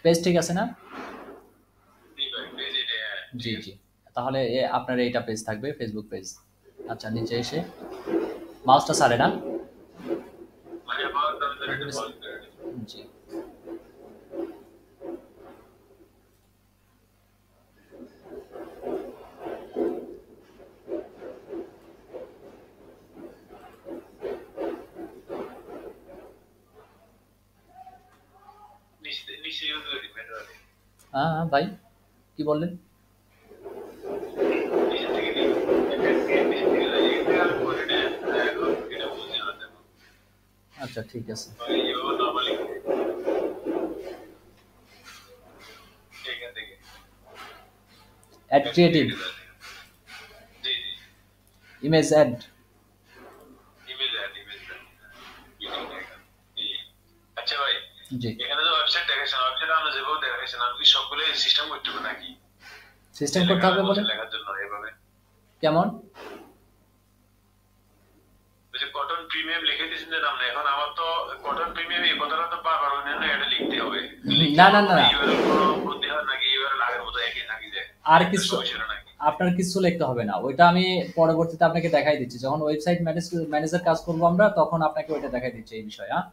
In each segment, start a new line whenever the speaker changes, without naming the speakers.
Page ঠিক আছে না?
জি ভাই, পেজ এটা, হ্যাঁ,
জি
ঠিক
জি।
আছে।
তাহলে আপনার এইটা পেজ থাকবে, ফেসবুক পেজ। আচ্ছা, নিচে এসে মাউসটা ছাড়ে না?
মানে আমার দাম ধরে এটা
পুরোপুরি
বল করে দিন।
জি।
নিচে নিচে ইউজ করে দিন ম্যানুয়ালি।
হ্যাঁ হ্যাঁ, ভাই কি বললেন?
নিচে থেকে দিন। নিচে থেকে যাই। এখান থেকে আমি পড়ে না, এখন এটা বুঝি না দেখো।
আচ্ছা ঠিক আছে।
ভাই এভাবে নরমালি এখান থেকে
অ্যাড
অ্যাড
ক্রিয়েটিভ,
ক্রিয়েটে যান। জি, জি।
Image ad.
Image ad. Click দেখেন। জি। আচ্ছা ভাই,
জি।
এখানে যে ওয়েবসাইট দেখাচ্ছেন, ওয়েবসাইট আমরা যেভাবে দেখাচ্ছেন, আমি কি সবগুলো সিস্টেম করতে হবে নাকি? যে
সিস্টেম করতে
লেখাটা
হবে বলে?
বলছেন লেখার জন্য এভাবে।
কেমন?
ওই যে কটন প্রিমিয়াম লিখে দিয়েছেন যে নাম না, এখন আমার তো কটন প্রিমিয়াম এই কথাটা তো বারবার অন্যান্য এটা লিখতে হবে। লিখলে
না না
আমার
না
কোনো
না,
ইউআরএল কোনো বদলি হয় নাকি ইউআরএল আগের মতো একই থাকি যায়?
আর
একটা
কিছু
সমস্যা নাকি?
আপনার কিছু লিখতে হবে না, ওইটা আমি পরবর্তীতে আপনাকে দেখাই দিচ্ছি, যখন ওয়েবসাইট ম্যানেজার কাজ করবো আমরা, তখন আপনাকে ওইটা দেখাই দিচ্ছি এই বিষয়ে। হ্যাঁ,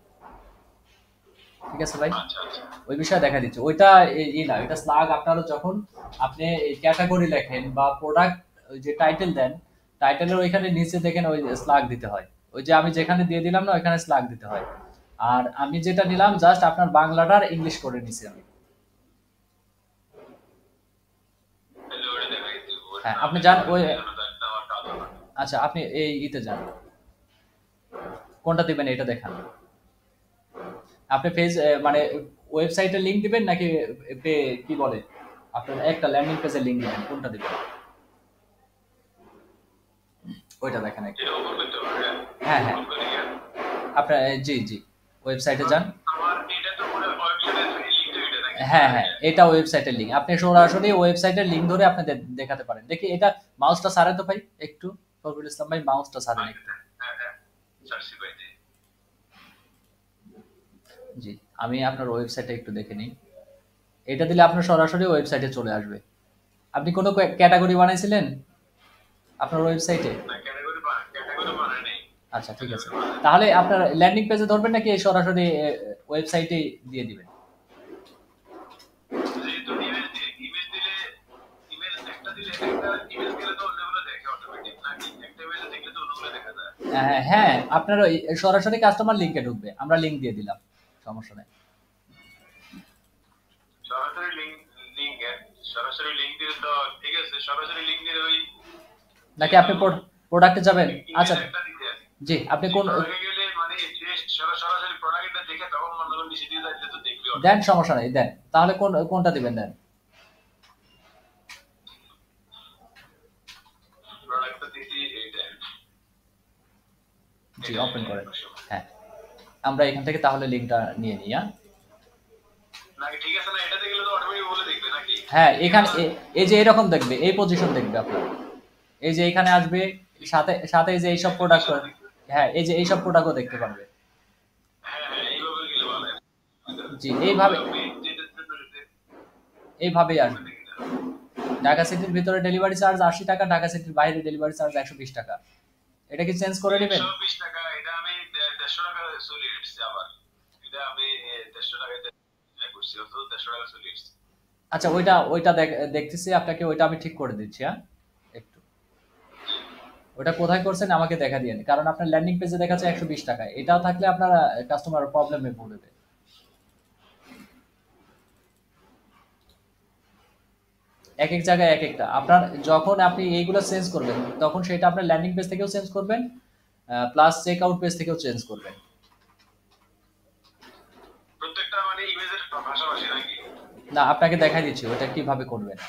ঠিক আছে ভাই।
আচ্ছা, আচ্ছা।
ওই বিষয়ে দেখা দিচ্ছে ওইটা। না, এটা স্লাগ আপনারও যখন আপনি ক্যাটাগরি লেখেন বা প্রোডাক্ট যে টাইটেল দেন, টাইটেলের ওইখানে নিচে দেখেন ওই স্লাগ দিতে হয়। ওই যে আমি যেখানে দিয়ে দিলাম না, ওইখানে স্লাগ দিতে হয়। আর আমি যেটা নিলাম জাস্ট আপনার বাংলাটার ইংলিশ করে নিছি আমি।
তাহলে ওটা দেখাই দিব। ওটা
হ্যাঁ,
না
আপনি
আমি
যান ওই।
ওটা দিয়ে আমার কাজ হবে না।
আচ্ছা, আপনি এই ইতে যান, কোনটা দিবেন এটা দেখান। আপনি পেজ মানে ওয়েবসাইটের লিংক দিবেন নাকি কি বলে আপনার একটা ল্যান্ডিং পেজের লিংক দিবেন, কোনটা দিবেন ওইটা দেখেন একটু।
এটা ওপেন করতে হবে, হ্যাঁ?
হ্যাঁ হ্যাঁ,
ওপেন করে গিয়ে
আপনার জি জি, ওয়েবসাইটে যান।
আমার এটা তো পুরো ওয়েবসাইটের লিংক তো এটা নাকি
হ্যাঁ
পুরো
হ্যাঁ,
এটা?
এটা ওয়েবসাইটের লিংক, আপনি সরাসরি ওয়েবসাইটের লিংক ধরে আপনি দেখাতে পারেন। দেখি এটা, মাউসটা ছাড়েন তো ভাই একটু, ফখরুল ইসলাম ভাই মাউসটা ছাড়েন একটু।
আচ্ছা, হ্যাঁ, হ্যাঁ। সার্চি ভাই, জি।
জি, আমি আপনার ওয়েবসাইটে একটু দেখে নিই। এটা দিলে আপনার সরাসরি ওয়েবসাইটে চলে আসবে। আপনি কোনো ক্যাটাগরি বানাইছিলেন আপনার ওয়েবসাইটে?
না, ক্যাটাগরি বানায় নেই।
আচ্ছা ঠিক আছে।
ক্যাটাগরি বানায় নেই।
তাহলে আপনার ল্যান্ডিং পেজে ধরবেন নাকি এই সরাসরি ওয়েবসাইটে দিয়ে দিবেন?
যেহেতু ইমেজ দিলে ইমেজ একটা দিলে একটা ইমেজ গেলে তো অন্যগুলো দেখে অটোমেটিক নাকি? একটা ইমেজ দেখলে তো অন্যগুলো দেখা যায়।
হ্যাঁ, আপনার ওই সরাসরি কাস্টমার লিংকে ঢুকবে, আমরা লিংক দিয়ে দিলাম, সমস্যা নেই।
সরাসরি লিংক সরাসরি লিংক দিলে তো ঠিক আছে, সরাসরি লিংক দিলে ওই
নাকি
যেহেতু
আপনি প্রোডাক্টে যাবেন?
ইমেজ
আচ্ছা
একটা দিতে আছে।
জি, আপনি
যে
কোন
প্রোডাক্টে গেলে মানে যে সরাসরি প্রোডাক্টটা দেখে তখন মনে করেন নিচে দিয়ে যাইলে তো দেখবে
দেন,
অটোমেটিক।
সমস্যা নেই, দেন তাহলে কোনটা দিবেন দেন।
প্রোডাক্টটা দিছি এইটা।
জি,
এটা
ওপেন
এটা
করেন।
সমস্যা।
হ্যাঁ, আমরা এখান থেকে তাহলে লিংকটা নিয়ে নিই। হ্যাঁ
নাকি ঠিক আছে না, এটাতে গেলে তো অটোমেটিক বলে দেখবে নাকি?
হ্যাঁ,
এখানে
এখানে
তো
এই যে এরকম দেখবে, এই পজিশন দেখবে আপনার, এই যে এখানে আসবে, সাথে সাথে এই যে এইসব
এই
প্রোডাক্ট।
পজিশনে দেখবে।
হ্যাঁ, এই যে এইসব প্রোডাক্টও দেখতে পারবে।
হ্যাঁ, হ্যাঁ, এইভাবে গেলে ভালো হয়।
জি,
ওই
এইভাবে,
আপনি যেটা জন্য
এইভাবেই
ওখান
আসবে।
থেকে যান।
ঢাকা সিটির ভিতরে ডেলিভারি চার্জ ৮০ টাকা, ঢাকা সিটির বাইরে ডেলিভারি চার্জ ১২০ টাকা। এটা কি চেঞ্জ করে নেবেন?
১২০ টাকা এটা আমি ১৫০ টাকা চলে এসেছি আবার। এটা আমি ১৫০ টাকায় করছি, অত ১৫০ টাকা চলে এসেছি।
আচ্ছা, ওইটা দেখতেছি আপনাকে, ওইটা আমি ঠিক করে দিচ্ছি। হ্যাঁ, একটু ওটা কোথায় করছেন আমাকে দেখা দিয়েন, কারণ আপনার ল্যান্ডিং পেজে দেখাচ্ছে ১২০ টাকায়, এটাও থাকলে আপনার কাস্টমার প্রবলেমে পড়বে। এক এক জায়গায় এক একটা আপনার, যখন আপনি এইগুলো চেঞ্জ করবেন তখন সেটা আপনার ল্যান্ডিং পেজ থেকেও চেঞ্জ করবেন, প্লাস চেক আউট পেজ থেকেও চেঞ্জ করবেন।
প্রত্যেকটা মানে ইমেজের পাশাপাশি নাকি?
না, আপনাকে দেখাই দিচ্ছি ওটা কিভাবে করবেন।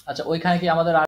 আচ্ছা, ওইখানে কি আমাদের